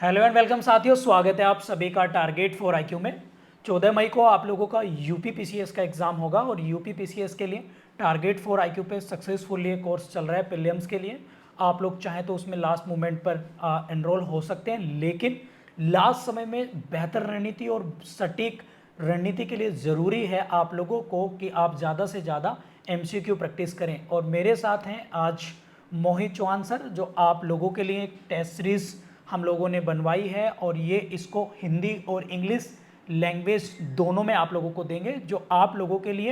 Hello and welcome साथियों, स्वागत है आप सभी का टारगेट फॉर आईक्यू में। 14 मई को आप लोगों का यूपी पीसीएस का एग्जाम होगा और यूपी पीसीएस के लिए टारगेट फॉर आईक्यू पे सक्सेसफुली कोर्स चल रहा है प्रीलिम्स के लिए। आप लोग चाहें तो उसमें लास्ट मोमेंट पर एनरोल हो सकते हैं, लेकिन लास्ट समय में बेहतर रणनीति और सटीक रणनीति के लिए ज़रूरी है आप लोगों को कि आप ज़्यादा से ज़्यादा एमसीक्यू प्रैक्टिस करें। और मेरे साथ हैं आज मोहित चौहान सर, जो आप लोगों के लिए एक टेस्ट सीरीज़ हम लोगों ने बनवाई है और ये इसको हिंदी और इंग्लिश लैंग्वेज दोनों में आप लोगों को देंगे, जो आप लोगों के लिए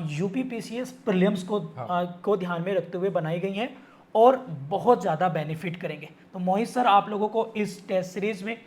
यूपी पीसीएस प्रीलिम्स को ध्यान में रखते हुए बनाई गई हैं और बहुत ज़्यादा बेनिफिट करेंगे। तो मोहित सर, आप लोगों को इस टेस्ट सीरीज में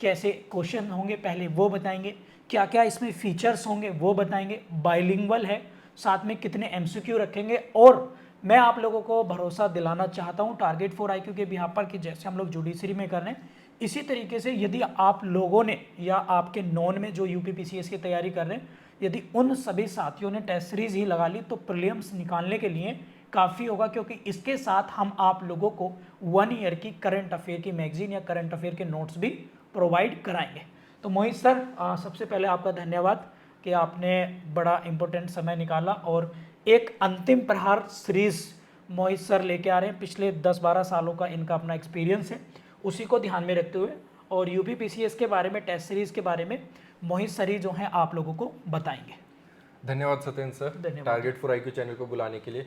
कैसे क्वेश्चन होंगे पहले वो बताएंगे, क्या क्या इसमें फीचर्स होंगे वो बताएंगे, बाइलिंगुअल है, साथ में कितने एमसीक्यू रखेंगे। और मैं आप लोगों को भरोसा दिलाना चाहता हूं टारगेट फॉर आईक्यू के बिहाफ पर कि जैसे हम लोग जुडिशरी में कर रहे हैं, इसी तरीके से यदि आप लोगों ने या आपके नॉन में जो यूपी पीसीएस की तैयारी कर रहे हैं, यदि उन सभी साथियों ने टेस्ट सीरीज ही लगा ली तो प्रीलिम्स निकालने के लिए काफ़ी होगा, क्योंकि इसके साथ हम आप लोगों को 1 ईयर की करंट अफेयर की मैगजीन या करंट अफेयर के नोट्स भी प्रोवाइड कराएंगे। तो मोहित सर, सबसे पहले आपका धन्यवाद कि आपने बड़ा इंपॉर्टेंट समय निकाला और एक अंतिम प्रहार सीरीज मोहित सर लेके आ रहे हैं। पिछले 10-12 सालों का इनका अपना एक्सपीरियंस है, उसी को ध्यान में रखते हुए और यूपी पीसीएस के बारे में, टेस्ट सीरीज के बारे में मोहित सर ही जो हैं आप लोगों को बताएंगे। धन्यवाद सत्येंद्र सर, धन्यवाद। टारगेट फॉर आईक्यू चैनल को बुलाने के लिए।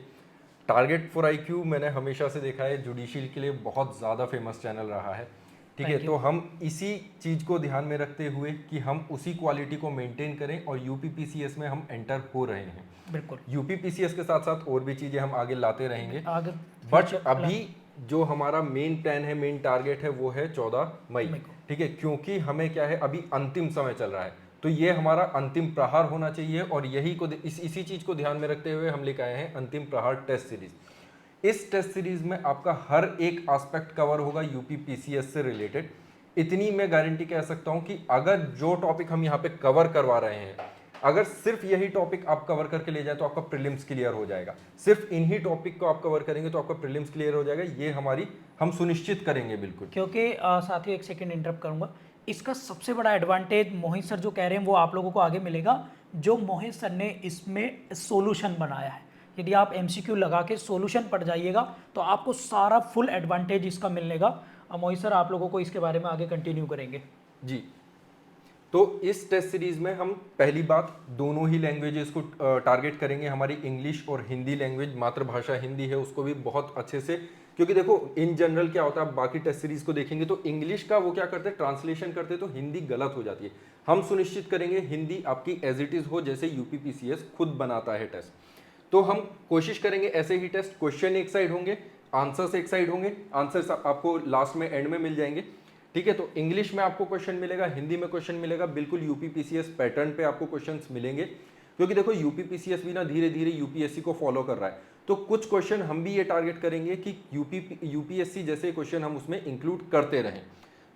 टारगेट फॉर आईक्यू मैंने हमेशा से देखा है जुडिशियल के लिए बहुत ज़्यादा फेमस चैनल रहा है। ठीक है, तो हम इसी चीज़ को ध्यान में रखते हुए कि हम उसी क्वालिटी को मेंटेन करें और यूपी पीसीएस में हम एंटर हो रहे हैं। बिल्कुल, यूपी पीसीएस के साथ साथ और भी चीज़ें हम आगे लाते रहेंगे। आगे बट अभी जो हमारा मेन प्लान है, मेन टारगेट है, वो है 14 मई। ठीक है, क्योंकि हमें क्या है, अभी अंतिम समय चल रहा है, तो ये हमारा अंतिम प्रहार होना चाहिए और यही को इसी चीज़ को ध्यान में रखते हुए हम लेकर आए हैं अंतिम प्रहार टेस्ट सीरीज। इस टेस्ट सीरीज में आपका हर एक एस्पेक्ट कवर होगा यूपी पीसीएस से रिलेटेड। इतनी मैं गारंटी कह सकता हूं कि अगर जो टॉपिक हम यहाँ पे कवर करवा रहे हैं, अगर सिर्फ यही टॉपिक आप कवर करके ले जाए तो आपका प्रीलिम्स क्लियर हो जाएगा। सिर्फ इन्हीं टॉपिक को आप कवर करेंगे तो आपका प्रीलिम्स क्लियर हो जाएगा, ये हम सुनिश्चित करेंगे बिल्कुल। क्योंकि साथियों, एक सेकंड इंटरप्ट करूंगा। इसका सबसे बड़ा एडवांटेज मोहित सर जो कह रहे हैं वो आप लोगों को आगे मिलेगा, जो मोहित सर ने इसमें सॉल्यूशन बनाया है। यदि आप एमसीक्यू लगा के सॉल्यूशन पढ़ जाइएगा तो आपको सारा फुल एडवांटेज इसका मिलेगा। मोहित सर आप लोगों को इसके बारे में आगे कंटिन्यू करेंगे जी। तो इस टेस्ट सीरीज में हम पहली बात दोनों ही लैंग्वेजेस को टारगेट करेंगे। हमारी इंग्लिश और हिंदी लैंग्वेज, मातृभाषा हिंदी है, उसको भी बहुत अच्छे से, क्योंकि देखो इन जनरल क्या होता है, आप बाकी टेस्ट सीरीज को देखेंगे तो इंग्लिश का वो क्या करते हैं, ट्रांसलेशन करते हैं तो हिंदी गलत हो जाती है। हम सुनिश्चित करेंगे हिंदी आपकी एज इट इज हो, जैसे यूपी पीसीएस खुद बनाता है टेस्ट। तो हम कोशिश करेंगे ऐसे ही टेस्ट, क्वेश्चन एक साइड होंगे, आंसर्स एक साइड होंगे, आंसर्स आपको लास्ट में एंड में मिल जाएंगे। ठीक है, तो इंग्लिश में आपको क्वेश्चन मिलेगा, हिंदी में क्वेश्चन मिलेगा, बिल्कुल यूपी पीसीएस पैटर्न पे आपको क्वेश्चंस मिलेंगे। क्योंकि देखो यूपी पीसीएस भी ना धीरे धीरे यूपीएससी को फॉलो कर रहा है, तो कुछ क्वेश्चन हम भी ये टारगेट करेंगे कि यूपीएससी जैसे क्वेश्चन हम उसमें इंक्लूड करते रहें।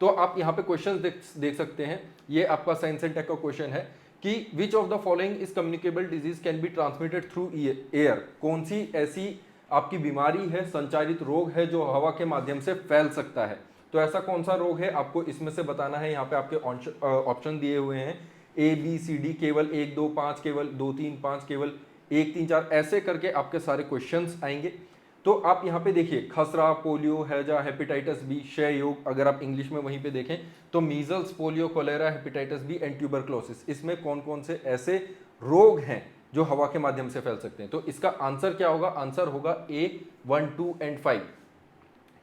तो आप यहाँ पे क्वेश्चन देख सकते हैं। ये आपका साइंस एंड टेक का क्वेश्चन है कि which of the following is communicable disease can be transmitted through air. कौन सी ऐसी आपकी बीमारी है, संचारित रोग है जो हवा के माध्यम से फैल सकता है। तो ऐसा कौन सा रोग है आपको इसमें से बताना है। यहाँ पे आपके ऑप्शन दिए हुए हैं ए बी सी डी, केवल 1 2 5, केवल 2 3 5, केवल 1 3 4, ऐसे करके आपके सारे क्वेश्चंस आएंगे। तो आप यहाँ पे देखिए, खसरा, पोलियो, हैजा, हेपेटाइटिस बी, क्षय रोग, अगर आप इंग्लिश में वहीं पे देखें तो measles, polio, cholera, hepatitis B and tuberculosis, इसमें कौन कौन से ऐसे रोग हैं जो हवा के माध्यम से फैल सकते हैं। तो इसका आंसर क्या होगा, आंसर होगा ए 1 2 एंड 5।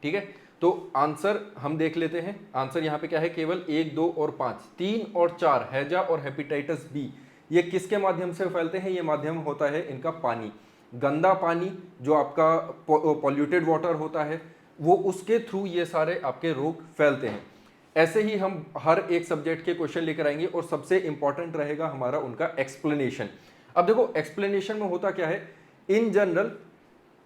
ठीक है, तो आंसर हम देख लेते हैं। आंसर यहाँ पे क्या है, केवल 1 2 और 5, 3 और 4, हैजा और हेपेटाइटिस बी, ये किसके माध्यम से फैलते हैं, ये माध्यम होता है इनका पानी, गंदा पानी जो आपका पॉल्यूटेड वाटर होता है, वो उसके थ्रू ये सारे आपके रोग फैलते हैं। ऐसे ही हम हर एक सब्जेक्ट के क्वेश्चन लेकर आएंगे और सबसे इंपॉर्टेंट रहेगा हमारा उनका एक्सप्लेनेशन। अब देखो एक्सप्लेनेशन में होता क्या है, इन जनरल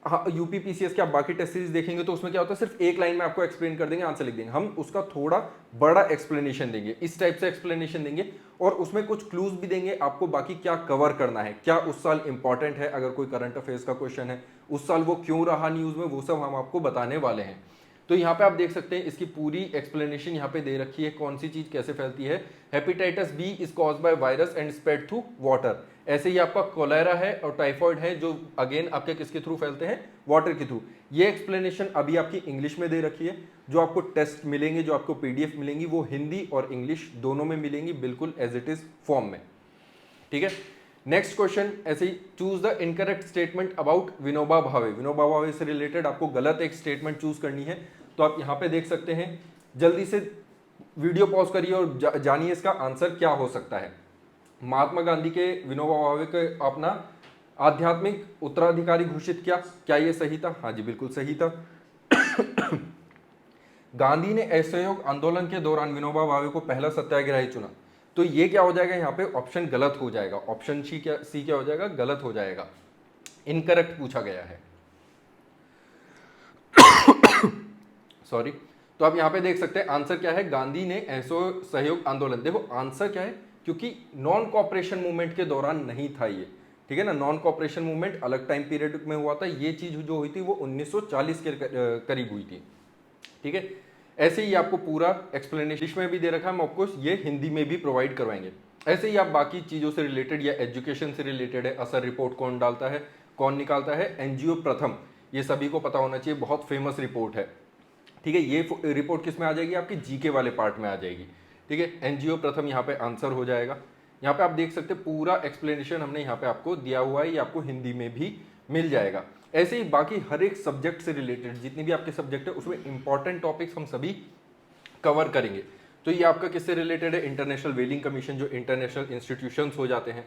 हाँ यूपी पीसीएस के आप बाकी टेस्ट सीरीज देखेंगे तो उसमें क्या होता है, सिर्फ एक लाइन में आपको एक्सप्लेन कर देंगे, आंसर लिख देंगे। हम उसका थोड़ा बड़ा एक्सप्लेनेशन देंगे, इस टाइप से एक्सप्लेनेशन देंगे और उसमें कुछ क्लूज भी देंगे आपको, बाकी क्या कवर करना है, क्या उस साल इंपॉर्टेंट है, अगर कोई करंट अफेयर्स का क्वेश्चन है उस साल वो क्यों रहा न्यूज में, वो सब हम आपको बताने वाले हैं। तो यहाँ पे आप देख सकते हैं इसकी पूरी एक्सप्लेनेशन यहाँ पे दे रखी है, कौन सी चीज कैसे फैलती है। Hepatitis B is caused by virus and spread through water. ऐसे ही आपका कोलेरा है और टाइफॉइड है जो अगेन आपके किसके थ्रू फैलते हैं, वाटर के थ्रू। ये एक्सप्लेनेशन अभी आपकी इंग्लिश में दे रखी है। जो आपको टेस्ट मिलेंगे, जो आपको पीडीएफ मिलेंगी, वो हिंदी और इंग्लिश दोनों में मिलेंगी, बिल्कुल एज इट इज फॉर्म में। ठीक है, नेक्स्ट क्वेश्चन ऐसे ही, choose the incorrect statement about Vinoba Bhave. Vinoba भावे से रिलेटेड आपको गलत एक स्टेटमेंट चूज करनी है। तो आप यहाँ पे देख सकते हैं, जल्दी से वीडियो पॉज करिए और जानिए इसका आंसर क्या हो सकता है। महात्मा गांधी के विनोबा भावे के अपना आध्यात्मिक उत्तराधिकारी घोषित किया, क्या ये सही था? हाँ जी, बिल्कुल सही था। गांधी ने असहयोग आंदोलन के दौरान विनोबा भावे को पहला सत्याग्रही चुना। तो ये क्या हो जाएगा, यहाँ पे ऑप्शन गलत हो जाएगा। ऑप्शन सी क्या हो जाएगा, गलत हो जाएगा, इनकरेक्ट पूछा गया है। सॉरी। तो आप यहाँ पे देख सकते हैं आंसर क्या है, गांधी ने असहयोग आंदोलन। देखो आंसर क्या है, क्योंकि नॉन कॉपरेशन मूवमेंट के दौरान नहीं था ये, ठीक है ना। नॉन कॉपरेशन मूवमेंट अलग टाइम पीरियड में हुआ था, ये चीज जो हुई थी वो 1940 के करीब हुई थी, ठीक है। ऐसे ही आपको पूरा एक्सप्लेनेशन में भी दे रखा है, हम आपको ये हिंदी में भी प्रोवाइड करवाएंगे। ऐसे ही आप बाकी चीज़ों से रिलेटेड या एजुकेशन से रिलेटेड है, असर रिपोर्ट कौन डालता है, कौन निकालता है, एनजीओ प्रथम, ये सभी को पता होना चाहिए, बहुत फेमस रिपोर्ट है, ठीक है। ये रिपोर्ट किस में आ जाएगी, आपकी जीके वाले पार्ट में आ जाएगी, ठीक है। एनजीओ प्रथम यहाँ पे आंसर हो जाएगा। यहाँ पे आप देख सकते हैं पूरा एक्सप्लेनेशन हमने यहाँ पे आपको दिया हुआ है, ये आपको हिंदी में भी मिल जाएगा। ऐसे ही बाकी हर एक सब्जेक्ट से रिलेटेड जितने भी आपके सब्जेक्ट है उसमें इंपॉर्टेंट टॉपिक्स हम सभी कवर करेंगे। तो ये आपका किससे रिलेटेड है, इंटरनेशनल व्हेलिंग कमीशन, जो इंटरनेशनल इंस्टीट्यूशंस हो जाते हैं,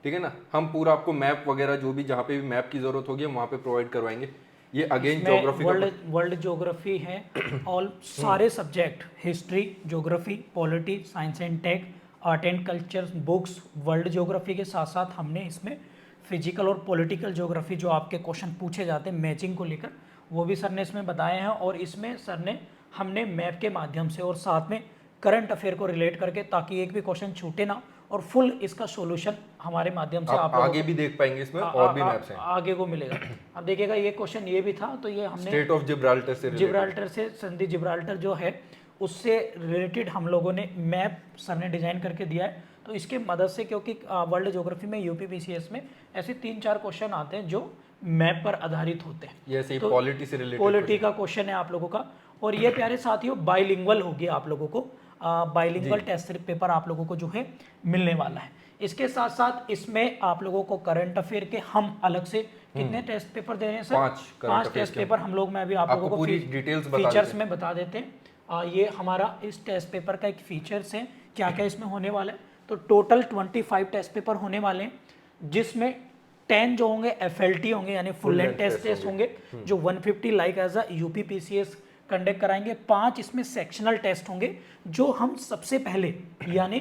ठीक है ना। हम पूरा आपको मैप वगैरह जो भी जहाँ पे भी मैप की जरूरत होगी हम वहाँ पे प्रोवाइड करवाएंगे। ये अगेन ज्योग्राफी, वर्ल्ड ज्योग्राफी है, ऑल सारे subject, history, geography, polity, science and tech, art and culture, books, world geography के साथ साथ हमने इसमें फिजिकल और पॉलिटिकल ज्योग्राफी जो आपके क्वेश्चन पूछे जाते हैं मैचिंग को लेकर, वो भी सर ने इसमें बताए हैं। और इसमें सर ने हमने मैप के माध्यम से और साथ में करंट अफेयर को रिलेट करके, ताकि एक भी क्वेश्चन छूटे ना, और फुल इसका सॉल्यूशन हमारे माध्यम से आप आगे भी देख पाएंगे इसमें, और भी मैप्स हैं आगे को मिलेगा। अब देखिएगा ये क्वेश्चन ये भी था, तो ये हमने स्टेट ऑफ जिब्राल्टर से संधि जिब्राल्टर जो है उससे रिलेटेड हम लोगों ने मैप सर ने डिजाइन करके दिया है। तो इसके मदद से, क्योंकि वर्ल्ड ज्योग्राफी में यूपीपीसीएस में ऐसे 3-4 क्वेश्चन आते हैं जो मैप पर आधारित होते हैं। जैसे तो पॉलिटी से रिलेटेड, पॉलिटी का क्वेश्चन है आप लोगों का। और ये प्यारे साथियों बाइलिंगुअल होगी आप लोगों को, बाइलिंगुअल टेस्ट पेपर आप लोगों को जो है मिलने वाला है। इसके साथ साथ इसमें आप लोगों को करंट अफेयर के हम अलग से कितने टेस्ट पेपर दे रहे हैं सर? 5 टेस्ट पेपर हम लोग, मैं अभी आप लोगों को पूरी डिटेल्स फीचर्स में बता देते हैं। ये हमारा इस टेस्ट पेपर का एक फीचर्स है, क्या क्या इसमें होने वाला है। तो टोटल 25 टेस्ट पेपर होने वाले हैं, जिसमें 10 जो होंगे FLT होंगे, यानी फुल लेंथ टेस्ट होंगे, जो 150 like as a UPPCS conduct कराएंगे। 5 इसमें सेक्शनल टेस्ट होंगे, जो हम सबसे पहले यानी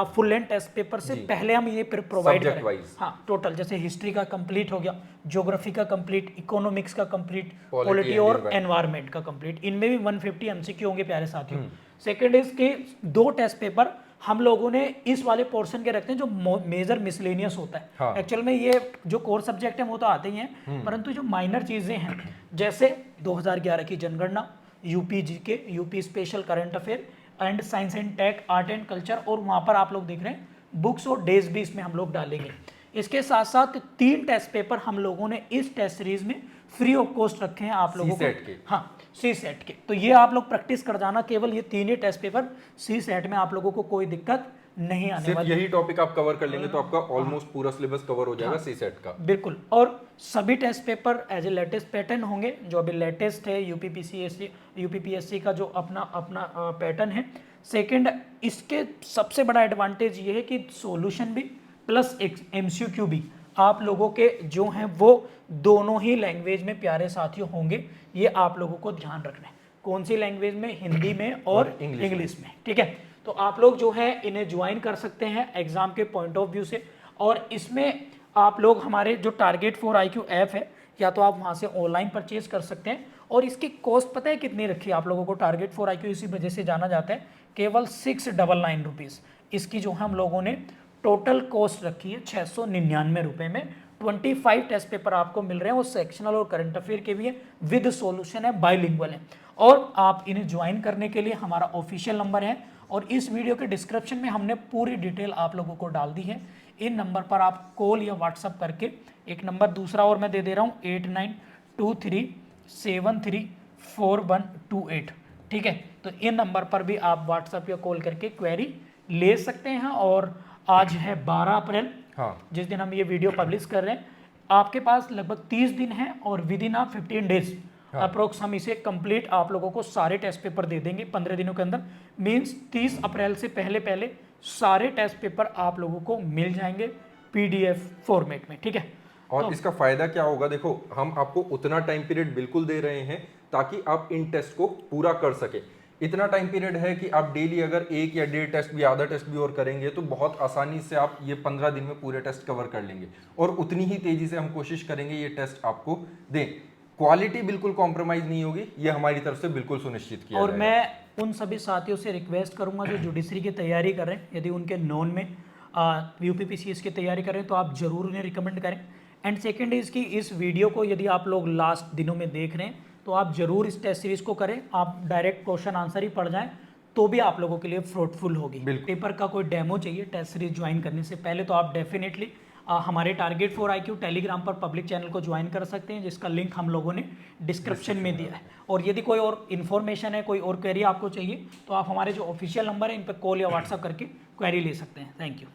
फुल लेंथ टेस्ट पेपर से पहले हम ये प्रोवाइड करें। हाँ, टोटल जैसे हिस्ट्री का कंप्लीट हो गया, ज्योग्राफी का कंप्लीट, इकोनॉमिक्स का कंप्लीट, पॉलिटी और एनवायरनमेंट का कंप्लीट, इनमें भी 150 MCQ होंगे प्यारे साथियों। सेकेंड इसके 2 टेस्ट पेपर हम लोगों ने इस वाले पोर्शन के रखते हैं जो मेजर मिसलेनियस होता है। हाँ। एक्चुअल में ये जो कोर सब्जेक्ट है वो तो आते ही हैं, परंतु जो माइनर चीजें हैं जैसे 2011 की जनगणना, UP GK, UP special current affair and science and tech, art and culture, और वहां पर आप लोग देख रहे हैं बुक्स और डेज भी इसमें हम लोग डालेंगे। इसके साथ साथ 3 टेस्ट पेपर हम लोगों ने इस टेस्ट सीरीज में फ्री ऑफ कॉस्ट रखे हैं आप लोगों को। हाँ, सी सेट के। तो ये आप लोग प्रैक्टिस कर जाना, केवल ये 3 ही टेस्ट पेपर, सी सेट में आप लोगों को कोई दिक्कत नहीं आने वाली। यही टॉपिक आप कवर कर लेंगे तो आपका ऑलमोस्ट पूरा सिलेबस कवर हो जाएगा सी सेट का। बिल्कुल। और सभी test paper as a latest pattern होंगे, जो अभी लेटेस्ट है यूपीपीएससी का जो अपना पैटर्न है। सेकंड, इसके सबसे बड़ा एडवांटेज ये है कि सॉल्यूशन भी प्लस MCQ भी आप लोगों के जो हैं वो दोनों ही लैंग्वेज में प्यारे साथियों होंगे। ये आप लोगों को ध्यान रखना है, कौन सी लैंग्वेज में, हिंदी में और इंग्लिश में, ठीक है। तो आप लोग जो है इन्हें ज्वाइन कर सकते हैं एग्जाम के पॉइंट ऑफ व्यू से। और इसमें आप लोग हमारे जो टारगेट फॉर IQ ऐप है, या तो आप वहाँ से ऑनलाइन परचेज कर सकते हैं। और इसकी कॉस्ट पता है कितनी रखी है आप लोगों को? टारगेट फॉर IQ इसी वजह से जाना जाता है, केवल 699 रुपीज़ इसकी जो है हम लोगों ने टोटल कॉस्ट रखी है 699 रुपये में 25 टेस्ट पेपर आपको मिल रहे हैं, वो सेक्शनल और करंट अफेयर के भी है, विद सॉल्यूशन है, बाइलिंगुअल है। और आप इन्हें ज्वाइन करने के लिए हमारा ऑफिशियल नंबर है और इस वीडियो के डिस्क्रिप्शन में हमने पूरी डिटेल आप लोगों को डाल दी है। इन नंबर पर आप कॉल या व्हाट्सअप करके, एक नंबर दूसरा और मैं दे दे रहा हूँ 8923734128, ठीक है। तो इन नंबर पर भी आप व्हाट्सअप या कॉल करके क्वेरी ले सकते हैं। और आज है 12 अप्रैल, हाँ जिस दिन हम ये वीडियो पब्लिश कर रहे हैं, आपके पास लगभग 30 दिन है और विद इन 15 डेज अप्रोक्स हम इसे कंप्लीट आप लोगों को सारे टेस्ट पेपर दे देंगे 15 दिनों के अंदर। मींस 30 अप्रैल से पहले पहले सारे टेस्ट पेपर आप लोगों को मिल जाएंगे पीडीएफ फॉर्मेट में, ठीक है। और तो इसका फायदा क्या होगा, देखो हम आपको उतना टाइम पीरियड बिल्कुल दे रहे हैं ताकि आप इन टेस्ट को पूरा कर सके। इतना टाइम पीरियड है कि आप डेली अगर एक या डेढ़ टेस्ट भी, आधा टेस्ट भी और करेंगे तो बहुत आसानी से आप ये 15 दिन में पूरे टेस्ट कवर कर लेंगे। और उतनी ही तेजी से हम कोशिश करेंगे ये टेस्ट आपको दें। क्वालिटी बिल्कुल कॉम्प्रोमाइज नहीं होगी, ये हमारी तरफ से बिल्कुल सुनिश्चित किया और जाएगा। मैं उन सभी साथियों से रिक्वेस्ट करूंगा जो जुडिशरी की तैयारी कर रहे हैं, यदि उनके नॉन में यूपीपीसीएस की तैयारी कर रहे हैं तो आप जरूर उन्हें रिकमेंड करें। एंड सेकेंड इज कि इस वीडियो को यदि आप लोग लास्ट दिनों में देख रहे हैं तो आप जरूर इस टेस्ट सीरीज को करें। आप डायरेक्ट क्वेश्चन आंसर ही पढ़ जाएं तो भी आप लोगों के लिए फ्रूटफुल होगी। पेपर का कोई डेमो चाहिए टेस्ट सीरीज ज्वाइन करने से पहले तो आप डेफिनेटली हमारे टारगेट फॉर आईक्यू टेलीग्राम पर पब्लिक चैनल को ज्वाइन कर सकते हैं, जिसका लिंक हम लोगों ने डिस्क्रिप्शन में दिया है। और यदि कोई और इन्फॉर्मेशन है, कोई और क्वेरी आपको चाहिए तो आप हमारे जो ऑफिशियल नंबर है इन पर कॉल या व्हाट्सअप करके क्वेरी ले सकते हैं। Thank you.